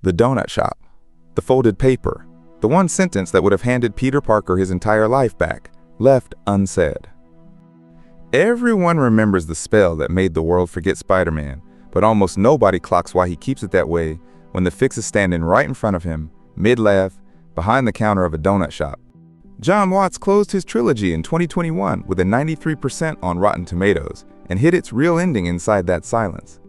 The donut shop. The folded paper. The one sentence that would have handed Peter Parker his entire life back, left unsaid. Everyone remembers the spell that made the world forget Spider-Man, but almost nobody clocks why he keeps it that way when the fix is standing right in front of him, mid-laugh, behind the counter of a donut shop. Jon Watts closed his trilogy in 2021 with a 93% on Rotten Tomatoes and hid its real ending inside that silence.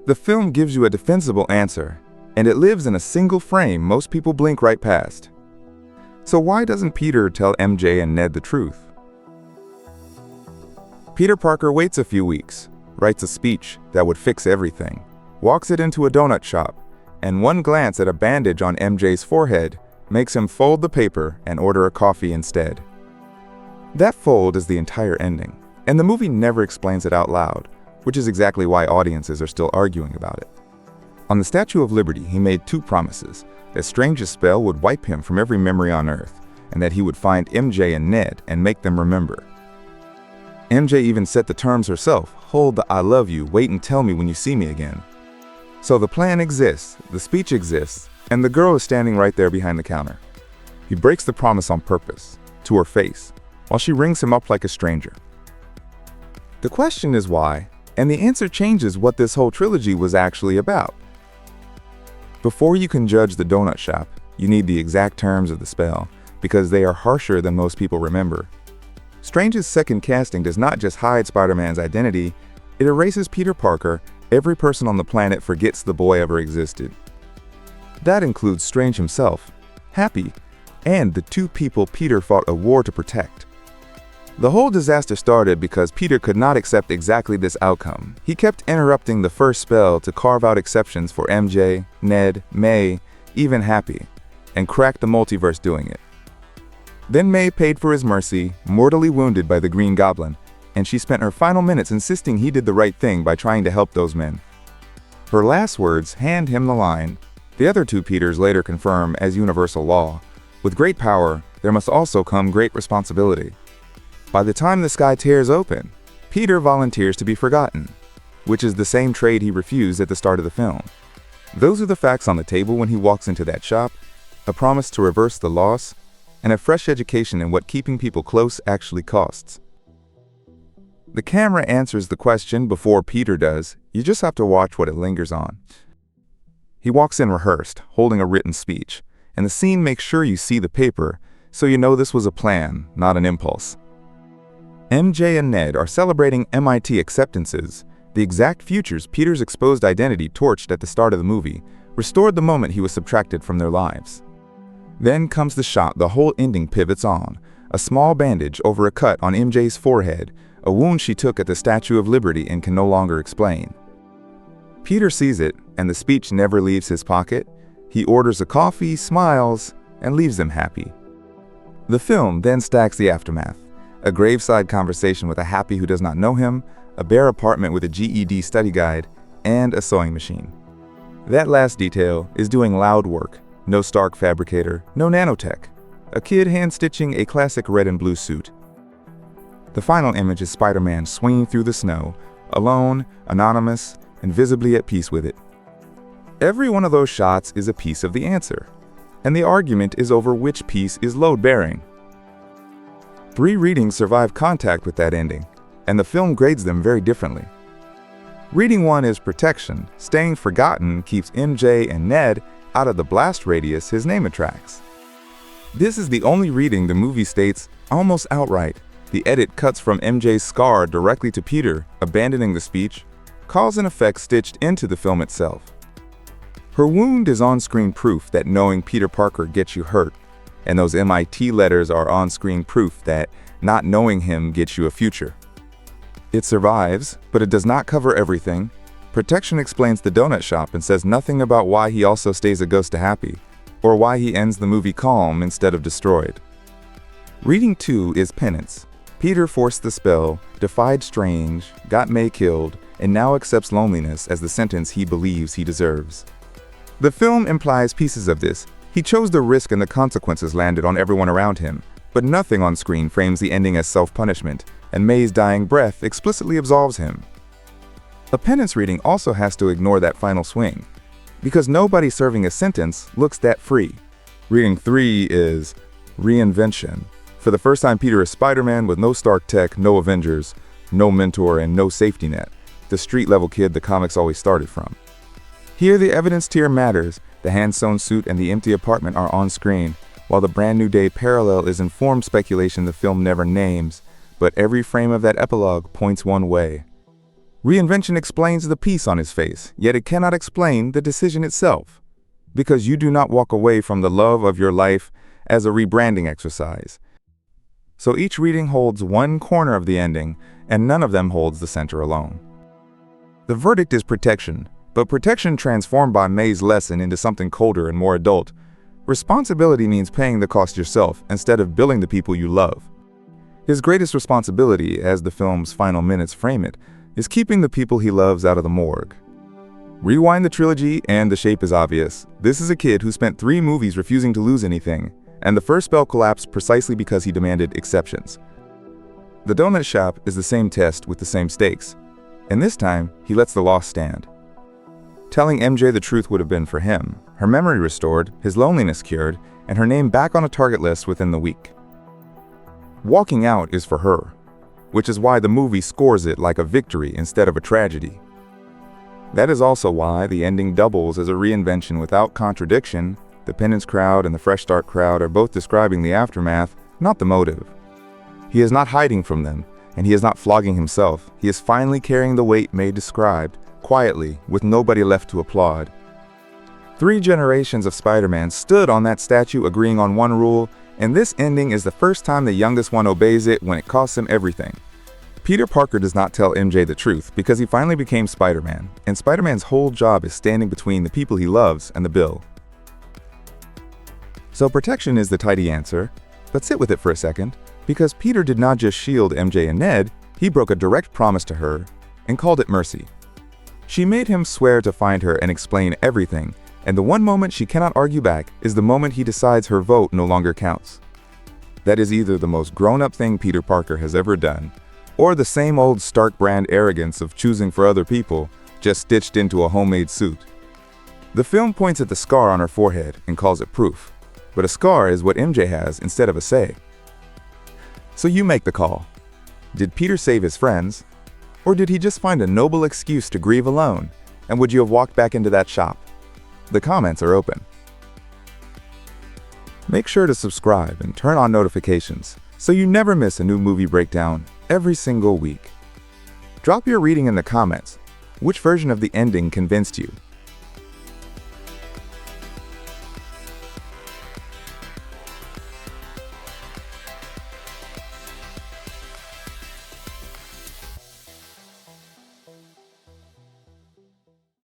The film gives you a defensible answer, and it lives in a single frame most people blink right past. So why doesn't Peter tell MJ and Ned the truth? Peter Parker waits a few weeks, writes a speech that would fix everything, walks it into a donut shop, and one glance at a bandage on MJ's forehead makes him fold the paper and order a coffee instead. That fold is the entire ending, and the movie never explains it out loud, which is exactly why audiences are still arguing about it. On the Statue of Liberty, he made two promises: that Strange's spell would wipe him from every memory on Earth, and that he would find MJ and Ned and make them remember. MJ even set the terms herself: hold the "I love you, wait and tell me when you see me again." So the plan exists, the speech exists, and the girl is standing right there behind the counter. He breaks the promise on purpose, to her face, while she rings him up like a stranger. The question is why, and the answer changes what this whole trilogy was actually about. Before you can judge the donut shop, you need the exact terms of the spell, because they are harsher than most people remember. Strange's second casting does not just hide Spider-Man's identity, it erases Peter Parker. Every person on the planet forgets the boy ever existed. That includes Strange himself, Happy, and the two people Peter fought a war to protect. The whole disaster started because Peter could not accept exactly this outcome. He kept interrupting the first spell to carve out exceptions for MJ, Ned, May, even Happy, and cracked the multiverse doing it. Then May paid for his mercy, mortally wounded by the Green Goblin, and she spent her final minutes insisting he did the right thing by trying to help those men. Her last words hand him the line the other two Peters later confirm as universal law: with great power, there must also come great responsibility. By the time the sky tears open, Peter volunteers to be forgotten, which is the same trade he refused at the start of the film. Those are the facts on the table when he walks into that shop: a promise to reverse the loss, and a fresh education in what keeping people close actually costs. The camera answers the question before Peter does. You just have to watch what it lingers on. He walks in rehearsed, holding a written speech, and the scene makes sure you see the paper, so you know this was a plan, not an impulse. MJ and Ned are celebrating MIT acceptances, the exact futures Peter's exposed identity torched at the start of the movie, restored the moment he was subtracted from their lives. Then comes the shot the whole ending pivots on: a small bandage over a cut on MJ's forehead, a wound she took at the Statue of Liberty and can no longer explain. Peter sees it, and the speech never leaves his pocket. He orders a coffee, smiles, and leaves them happy. The film then stacks the aftermath: a graveside conversation with a Happy who does not know him, a bare apartment with a GED study guide, and a sewing machine. That last detail is doing loud work. No Stark fabricator, no nanotech. A kid hand-stitching a classic red and blue suit. The final image is Spider-Man swinging through the snow, alone, anonymous, and visibly at peace with it. Every one of those shots is a piece of the answer, and the argument is over which piece is load-bearing. 3 readings survive contact with that ending, and the film grades them very differently. Reading 1 is protection. Staying forgotten keeps MJ and Ned out of the blast radius his name attracts. This is the only reading the movie states almost outright. The edit cuts from MJ's scar directly to Peter, abandoning the speech, cause and effect stitched into the film itself. Her wound is on-screen proof that knowing Peter Parker gets you hurt, and those MIT letters are on-screen proof that not knowing him gets you a future. It survives, but it does not cover everything. Protection explains the donut shop and says nothing about why he also stays a ghost to Happy, or why he ends the movie calm instead of destroyed. Reading 2 is penance. Peter forced the spell, defied Strange, got May killed, and now accepts loneliness as the sentence he believes he deserves. The film implies pieces of this. He chose the risk and the consequences landed on everyone around him, but nothing on screen frames the ending as self-punishment, and May's dying breath explicitly absolves him. A penance reading also has to ignore that final swing. because nobody serving a sentence looks that free. Reading 3 is Reinvention. For the first time, Peter is Spider-Man with no Stark Tech, no Avengers, no mentor, and no safety net. The street-level kid the comics always started from. Here, the evidence tier matters. The hand-sewn suit and the empty apartment are on screen, while the brand new day parallel is informed speculation the film never names, but every frame of that epilogue points one way. Reinvention explains the peace on his face, yet it cannot explain the decision itself, because you do not walk away from the love of your life as a rebranding exercise. So each reading holds one corner of the ending, and none of them holds the center alone. The verdict is protection, but protection transformed by May's lesson into something colder and more adult. Responsibility means paying the cost yourself instead of billing the people you love. His greatest responsibility, as the film's final minutes frame it, is keeping the people he loves out of the morgue. Rewind the trilogy and the shape is obvious. This is a kid who spent 3 movies refusing to lose anything, and the first spell collapsed precisely because he demanded exceptions. The donut shop is the same test with the same stakes, and this time he lets the loss stand. Telling MJ the truth would have been for him, her memory restored, his loneliness cured, and her name back on a target list within the week. Walking out is for her, which is why the movie scores it like a victory instead of a tragedy. That is also why the ending doubles as a reinvention without contradiction. The penance crowd and the fresh start crowd are both describing the aftermath, not the motive. He is not hiding from them, and he is not flogging himself. He is finally carrying the weight May described, quietly, with nobody left to applaud. 3 generations of Spider-Man stood on that statue agreeing on one rule, and this ending is the first time the youngest one obeys it when it costs him everything. Peter Parker does not tell MJ the truth because he finally became Spider-Man, and Spider-Man's whole job is standing between the people he loves and the bill. So protection is the tidy answer, but sit with it for a second, because Peter did not just shield MJ and Ned, he broke a direct promise to her and called it mercy. She made him swear to find her and explain everything, and the one moment she cannot argue back is the moment he decides her vote no longer counts. That is either the most grown-up thing Peter Parker has ever done, or the same old Stark brand arrogance of choosing for other people, just stitched into a homemade suit. The film points at the scar on her forehead and calls it proof, but a scar is what MJ has instead of a say. So you make the call. Did Peter save his friends, or did he just find a noble excuse to grieve alone, and would you have walked back into that shop? The comments are open. Make sure to subscribe and turn on notifications so you never miss a new movie breakdown every single week. Drop your reading in the comments. Which version of the ending convinced you?